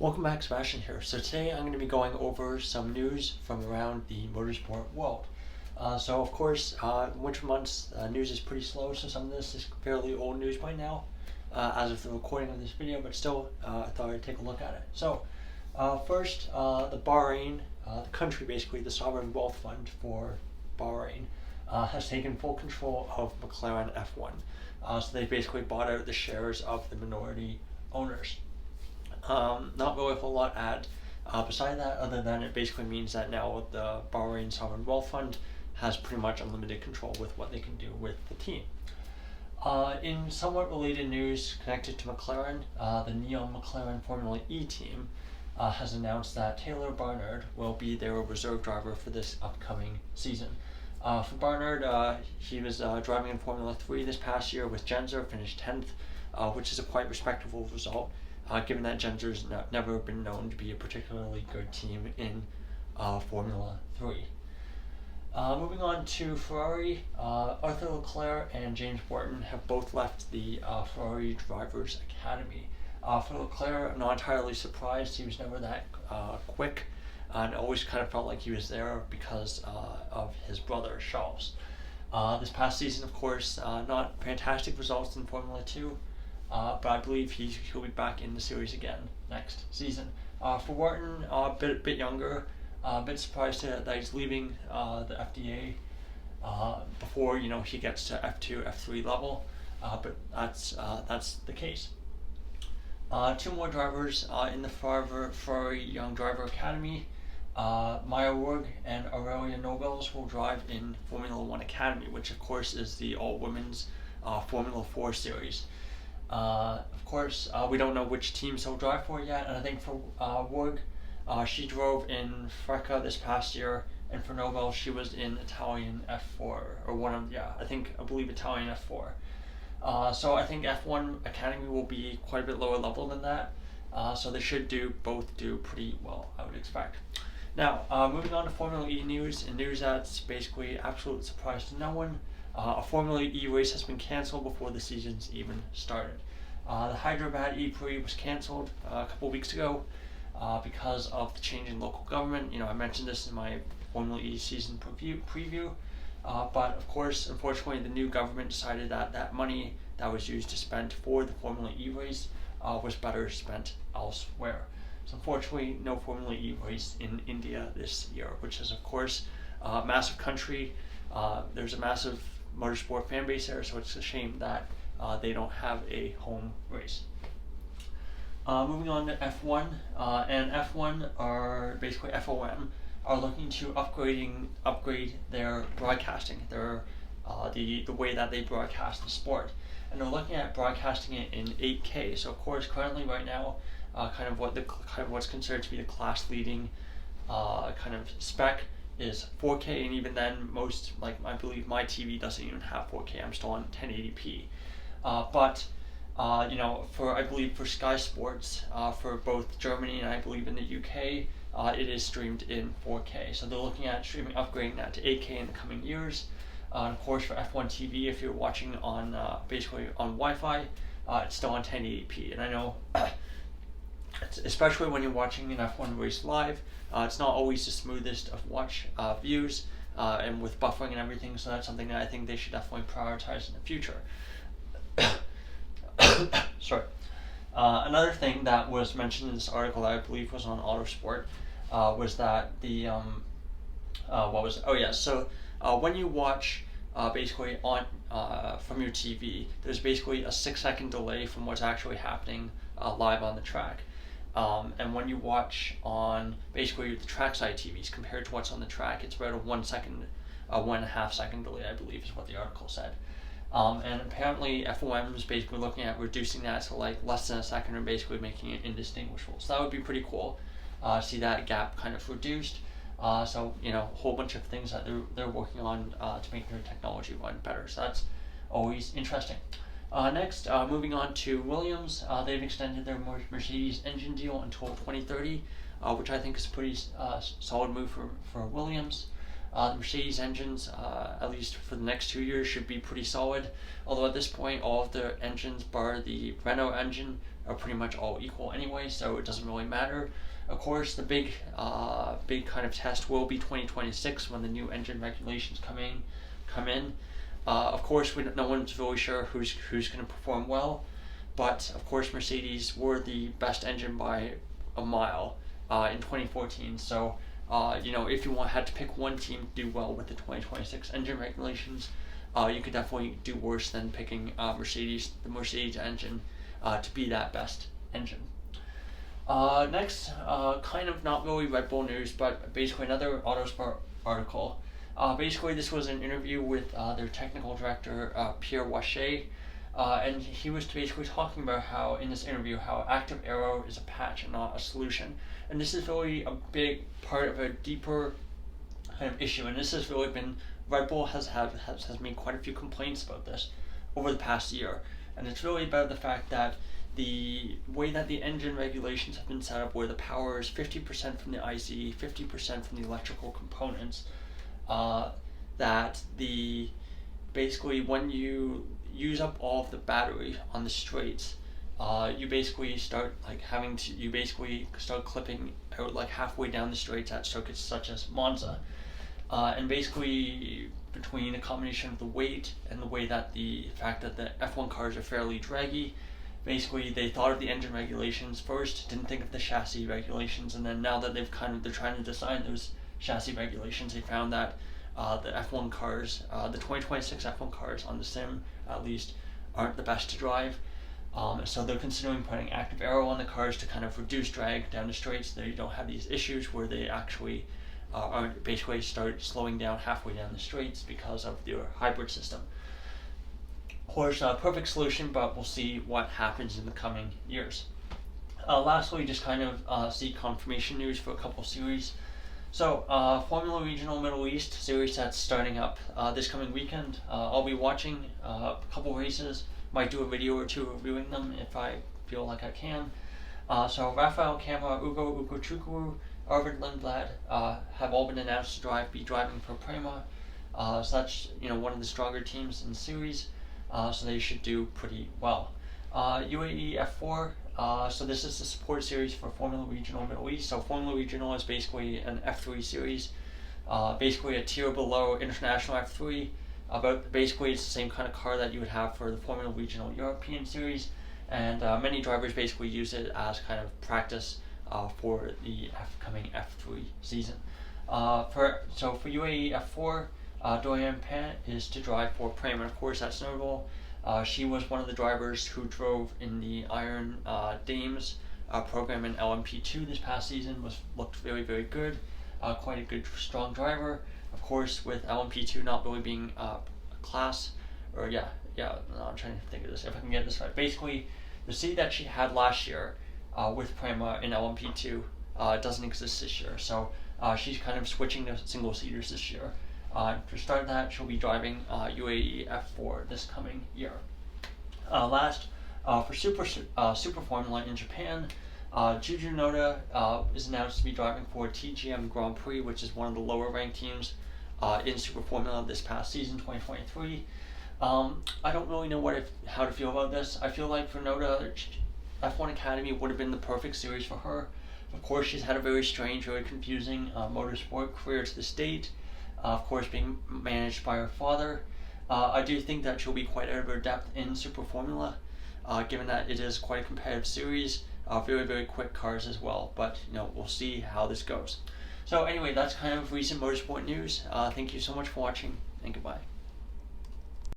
Welcome back, Sebastian here. So today I'm going to be going over some news from around the motorsport world. So of course, winter months, news is pretty slow, so some of this is fairly old news by now, as of the recording of this video, but still, I thought I'd take a look at it. So first, the Bahrain, the country basically, the sovereign wealth fund for Bahrain, has taken full control of McLaren F1. So they basically bought out the shares of the minority owners. Not really a whole lot to add beside that, other than it basically means that now the Bahrain Sovereign Wealth Fund has pretty much unlimited control with what they can do with the team. In somewhat related news connected to McLaren, the Neon McLaren Formula E team has announced that Taylor Barnard will be their reserve driver for this upcoming season. For Barnard, he was driving in Formula 3 this past year with Genzer, finished 10th, which is a quite respectable result. Given that Genzer's never been known to be a particularly good team in Formula 3. Moving on to Ferrari, Arthur Leclerc and James Wharton have both left the Ferrari Drivers Academy. For Leclerc, I'm not entirely surprised. He was never that quick, and always kind of felt like he was there because of his brother, Charles. This past season, of course, not fantastic results in Formula 2. But I believe he'll be back in the series again next season. For Wharton, a bit younger, a bit surprised that he's leaving the FDA before he gets to F2, F3 level, but that's the case. Two more drivers in the Ferrari Young Driver Academy. Maya Wurg and Aurelia Nobles will drive in Formula 1 Academy, which of course is the all-women's Formula 4 series. Of course, we don't know which teams he'll drive for yet, and I think for Wurg, she drove in Freca this past year, and for Nobel, she was in Italian F4, or I believe Italian F4. So I think F1 Academy will be quite a bit lower level than that, so they should both do pretty well, I would expect. Now, moving on to Formula E news, and news that's basically absolute surprise to no one. A Formula E race has been cancelled before the season's even started. The Hyderabad E-Prix was cancelled a couple weeks ago because of the change in local government. I mentioned this in my Formula E season preview. But of course, unfortunately, the new government decided that that money that was used to spend for the Formula E race was better spent elsewhere. So unfortunately, no Formula E race in India this year, which is of course a massive country. There's a massive motorsport fan base there, so it's a shame that they don't have a home race. Moving on to F1, and F1 are basically FOM are looking to upgrade their broadcasting, the way that they broadcast the sport, and they're looking at broadcasting it in 8K. So of course, currently right now, what's considered to be the class leading kind of spec is 4K, and even then, I believe my TV doesn't even have 4K. I'm still on 1080p. But I believe for Sky Sports, for both Germany and I believe in the UK, it is streamed in 4K. So they're looking at upgrading that to 8K in the coming years. And of course, for F1 TV, if you're watching on basically on Wi-Fi, it's still on 1080p. And I know, especially when you're watching an F1 race live, it's not always the smoothest of watch views, and with buffering and everything, so that's something that I think they should definitely prioritize in the future. Sorry. Another thing that was mentioned in this article that I believe was on Motorsport was that when you watch basically on from your TV, there's basically a 6-second delay from what's actually happening live on the track. And when you watch on basically the trackside TVs compared to what's on the track, it's about a 1.5 second delay, I believe is what the article said. And apparently FOM is basically looking at reducing that to less than a second, and basically making it indistinguishable. So that would be pretty cool. See that gap kind of reduced. So a whole bunch of things that they're working on to make their technology run better. So that's always interesting. Next, moving on to Williams, they've extended their Mercedes engine deal until 2030, which I think is a pretty solid move for Williams. The Mercedes engines, at least for the next 2 years, should be pretty solid. Although at this point, all of the engines, bar the Renault engine, are pretty much all equal anyway, so it doesn't really matter. Of course, the big kind of test will be 2026 when the new engine regulations come in. Of course, no one's really sure who's going to perform well, but of course, Mercedes were the best engine by a mile in 2014. So, if you had to pick one team to do well with the 2026 engine regulations, you could definitely do worse than picking the Mercedes engine to be that best engine. Next, kind of not really Red Bull news, but basically another Autosport article. Basically, this was an interview with their technical director, Pierre Wache, and he was basically talking about how, in this interview, how active aero is a patch and not a solution. And this is really a big part of a deeper kind of issue, and this has really been, Red Bull has made quite a few complaints about this over the past year. And it's really about the fact that the way that the engine regulations have been set up, where the power is 50% from the ICE, 50% from the electrical components, that basically when you use up all of the battery on the straights, you basically start clipping out like halfway down the straights at circuits such as Monza, and basically between a combination of the weight and the way that the fact that the F1 cars are fairly draggy, basically they thought of the engine regulations first, didn't think of the chassis regulations, and then now that they're trying to design those chassis regulations, they found that the F1 cars, the 2026 F1 cars on the sim at least, aren't the best to drive. So they're considering putting active aero on the cars to kind of reduce drag down the straights, so you don't have these issues where they actually basically start slowing down halfway down the straights because of their hybrid system. Of course, perfect solution, but we'll see what happens in the coming years. Lastly, just kind of see confirmation news for a couple series. So, Formula Regional Middle East series that's starting up this coming weekend. I'll be watching a couple races, might do a video or two reviewing them if I feel like I can. So Rafael Camara, Ugo Chukwu, Arvid Lindblad have all been announced to be driving for Prema. So that's one of the stronger teams in the series. So they should do pretty well. UAE F4. So this is the support series for Formula Regional Middle East. So Formula Regional is basically an F3 series, basically a tier below International F3. But basically it's the same kind of car that you would have for the Formula Regional European series, and many drivers basically use it as kind of practice for the upcoming F3 season. For UAE F4, Dorian Pant is to drive for Prema. Of course, that's notable. She was one of the drivers who drove in the Iron Dames program in LMP2 this past season. Looked very, very good. Quite a good, strong driver. Of course, with LMP2 not really being a class, no, I'm trying to think of this, if I can get this right. Basically, the seat that she had last year with Prema in LMP2 doesn't exist this year. So she's kind of switching to single seaters this year. To start that, she'll be driving UAE F4 this coming year. Last, for Super Formula in Japan, Juju Noda is announced to be driving for TGM Grand Prix, which is one of the lower ranked teams in Super Formula this past season, 2023. I don't really know how to feel about this. I feel like for Noda, F1 Academy would have been the perfect series for her. Of course, she's had a very strange, very confusing motorsport career to this date. Of course, being managed by her father. I do think that she'll be quite out of her depth in Super Formula, given that it is quite a competitive series. Very, very quick cars as well, but we'll see how this goes. So anyway, that's kind of recent motorsport news. Thank you so much for watching, and goodbye.